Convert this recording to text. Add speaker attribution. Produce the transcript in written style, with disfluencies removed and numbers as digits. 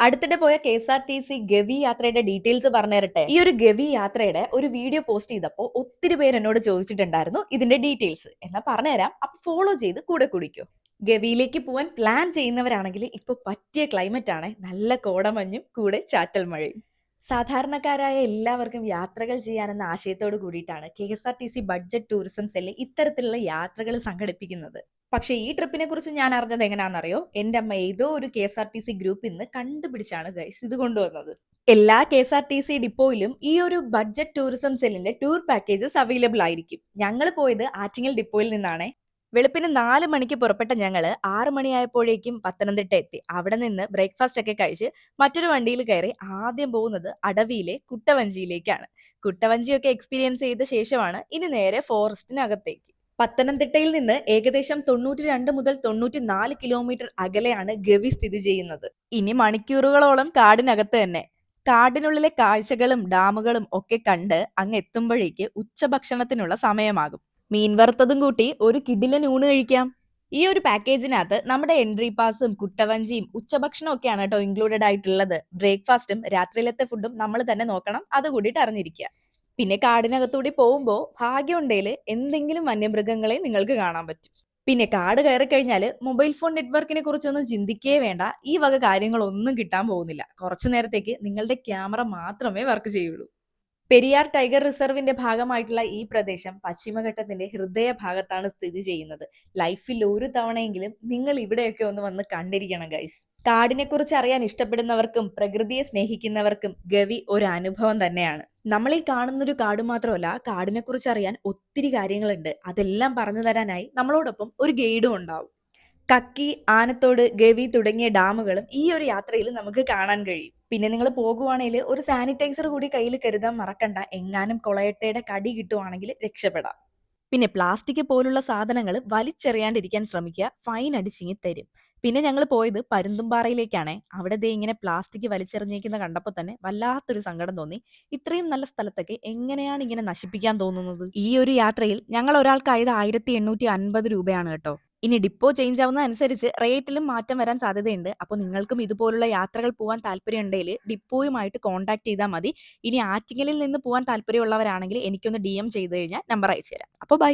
Speaker 1: അടുത്തിടെ പോയ KSRTC ഗവി യാത്രയുടെ ഡീറ്റെയിൽസ് പറഞ്ഞു തരട്ടെ. ഈ ഒരു ഗവി യാത്രയുടെ ഒരു വീഡിയോ പോസ്റ്റ് ചെയ്തപ്പോൾ ഒത്തിരി പേര് എന്നോട് ചോദിച്ചിട്ടുണ്ടായിരുന്നു ഇതിന്റെ ഡീറ്റെയിൽസ്. എന്നാ പറഞ്ഞുതരാം, അപ്പൊ ഫോളോ ചെയ്ത് കൂടെ കുടിക്കോ. ഗവിയിലേക്ക് പോവാൻ പ്ലാൻ ചെയ്യുന്നവരാണെങ്കിൽ ഇപ്പൊ പറ്റിയ ക്ലൈമറ്റ് ആണ്. നല്ല കോടമഞ്ഞും കൂടെ ചാറ്റൽ മഴയും. സാധാരണക്കാരായ എല്ലാവർക്കും യാത്രകൾ ചെയ്യാനെന്ന ആശയത്തോട് കൂടിയിട്ടാണ് KSRTC ബഡ്ജറ്റ് ടൂറിസം സെല്ല് ഇത്തരത്തിലുള്ള യാത്രകൾ സംഘടിപ്പിക്കുന്നത്. പക്ഷെ ഈ ട്രിപ്പിനെ കുറിച്ച് ഞാൻ അറിഞ്ഞത് എങ്ങനെയാണെന്നറിയോ? എന്റെ അമ്മ ഏതോ ഒരു KSRTC ഗ്രൂപ്പിൽ നിന്ന് കണ്ടുപിടിച്ചാണ് ഗൈസ് ഇത് കൊണ്ടുവന്നത്. എല്ലാ KSRTC ഡിപ്പോയിലും ഈ ഒരു ബഡ്ജറ്റ് ടൂറിസം സെല്ലിന്റെ ടൂർ പാക്കേജസ് അവൈലബിൾ ആയിരിക്കും. ഞങ്ങൾ പോയത് ആറ്റിങ്ങൽ ഡിപ്പോയിൽ നിന്നാണ്. വെളുപ്പിന് 4 മണിക്ക് പുറപ്പെട്ട ഞങ്ങള് 6 മണിയായപ്പോഴേക്കും പത്തനംതിട്ട എത്തി. അവിടെ നിന്ന് ബ്രേക്ക്ഫാസ്റ്റ് ഒക്കെ കഴിച്ച് മറ്റൊരു വണ്ടിയിൽ കയറി ആദ്യം പോകുന്നത് അടവിയിലെ കുട്ടവഞ്ചിയിലേക്കാണ്. കുട്ടവഞ്ചിയൊക്കെ എക്സ്പീരിയൻസ് ചെയ്ത ശേഷമാണ് ഇനി നേരെ ഫോറസ്റ്റിനകത്തേക്ക്. പത്തനംതിട്ടയിൽ നിന്ന് ഏകദേശം 92 മുതൽ 94 കിലോമീറ്റർ അകലെയാണ് ഗവി സ്ഥിതി ചെയ്യുന്നത്. ഇനി മണിക്കൂറുകളോളം കാടിനകത്ത് തന്നെ. കാടിനുള്ളിലെ കാഴ്ചകളും ഡാമുകളും ഒക്കെ കണ്ട് അങ്ങ് എത്തുമ്പോഴേക്ക് ഉച്ചഭക്ഷണത്തിനുള്ള സമയമാകും. മീൻ വറുത്തതും കൂട്ടി ഒരു കിടിലൻ ഊണ് കഴിക്കാം. ഈ ഒരു പാക്കേജിനകത്ത് നമ്മുടെ എൻട്രി പാസും കുട്ടവഞ്ചിയും ഉച്ചഭക്ഷണം ഒക്കെയാണ് കേട്ടോ ഇൻക്ലൂഡഡ് ആയിട്ടുള്ളത്. ബ്രേക്ക്ഫാസ്റ്റും രാത്രിയിലത്തെ ഫുഡും നമ്മൾ തന്നെ നോക്കണം, അത് കൂടിയിട്ട് അറിഞ്ഞിരിക്കുക. പിന്നെ കാടിനകത്തൂടി പോകുമ്പോൾ ഭാഗ്യമുണ്ടെങ്കിൽ എന്തെങ്കിലും വന്യമൃഗങ്ങളെ നിങ്ങൾക്ക് കാണാൻ പറ്റും. പിന്നെ കാട് കയറി കഴിഞ്ഞാൽ മൊബൈൽ ഫോൺ നെറ്റ്വർക്കിനെ കുറിച്ചൊന്നും ചിന്തിക്കേ വേണ്ട. ഈ വക കാര്യങ്ങളൊന്നും കിട്ടാൻ പോകുന്നില്ല. കുറച്ചു നേരത്തേക്ക് നിങ്ങളുടെ ക്യാമറ മാത്രമേ വർക്ക് ചെയ്യുള്ളൂ. പെരിയാർ ടൈഗർ റിസർവിന്റെ ഭാഗമായിട്ടുള്ള ഈ പ്രദേശം പശ്ചിമഘട്ടത്തിന്റെ ഹൃദയഭാഗത്താണ് സ്ഥിതി ചെയ്യുന്നത്. ലൈഫിൽ ഒരു തവണയെങ്കിലും നിങ്ങൾ ഇവിടെയൊക്കെ ഒന്ന് വന്ന് കണ്ടിരിക്കണം ഗൈസ്. കാടിനെ കുറിച്ച് അറിയാൻ ഇഷ്ടപ്പെടുന്നവർക്കും പ്രകൃതിയെ സ്നേഹിക്കുന്നവർക്കും ഗവി ഒരു അനുഭവം തന്നെയാണ്. നമ്മൾ ഈ കാണുന്നൊരു കാട് മാത്രമല്ല, കാടിനെ കുറിച്ച് അറിയാൻ ഒത്തിരി കാര്യങ്ങളുണ്ട്. അതെല്ലാം പറഞ്ഞു തരാനായി നമ്മളോടൊപ്പം ഒരു ഗൈഡും ഉണ്ടാവും. കക്കി, ആനത്തോട്, ഗവി തുടങ്ങിയ ഡാമുകളും ഈ ഒരു യാത്രയിൽ നമുക്ക് കാണാൻ കഴിയും. പിന്നെ നിങ്ങൾ പോകുവാണെങ്കിൽ ഒരു സാനിറ്റൈസർ കൂടി കയ്യിൽ കരുതാൻ മറക്കണ്ട. എങ്ങാനും കൊളയട്ടയുടെ കടി കിട്ടുവാണെങ്കിൽ രക്ഷപ്പെടാം. പിന്നെ പ്ലാസ്റ്റിക് പോലുള്ള സാധനങ്ങൾ വലിച്ചെറിയാണ്ടിരിക്കാൻ ശ്രമിക്കുക. ഫൈൻ അടിച്ചിങ്ങി തരും. പിന്നെ ഞങ്ങൾ പോയത് പരുന്തുംപാറയിലേക്കാണ്. അവിടെ ദേ ഇങ്ങനെ പ്ലാസ്റ്റിക് വലിച്ചെറിഞ്ഞേക്കുന്ന കണ്ടപ്പോൾ തന്നെ വല്ലാത്തൊരു സങ്കടം തോന്നി. ഇത്രയും നല്ല സ്ഥലത്തൊക്കെ എങ്ങനെയാണ് ഇങ്ങനെ നശിപ്പിക്കാൻ തോന്നുന്നത്? ഈ ഒരു യാത്രയിൽ ഞങ്ങൾ ഒരാൾക്കായത് 1850 രൂപയാണ് കേട്ടോ. ഇനി ഡിപ്പോ ചേഞ്ച് ആവുന്ന അനുസരിച്ച് റേറ്റിലും മാറ്റം വരാൻ സാധ്യതയുണ്ട്. അപ്പോൾ നിങ്ങൾക്കും ഇതുപോലുള്ള യാത്രകൾ പോകാൻ താല്പര്യം ഉണ്ടെങ്കിൽ ഡിപ്പോയുമായിട്ട് കോൺടാക്ട് ചെയ്താൽ മതി. ഇനി ആറ്റിങ്ങലിൽ നിന്ന് പോകാൻ താല്പര്യമുള്ളവരാണെങ്കിൽ എനിക്കൊന്ന് DM ചെയ്ത് കഴിഞ്ഞാൽ നമ്പർ അയച്ചു തരാം. അപ്പോൾ ബൈ.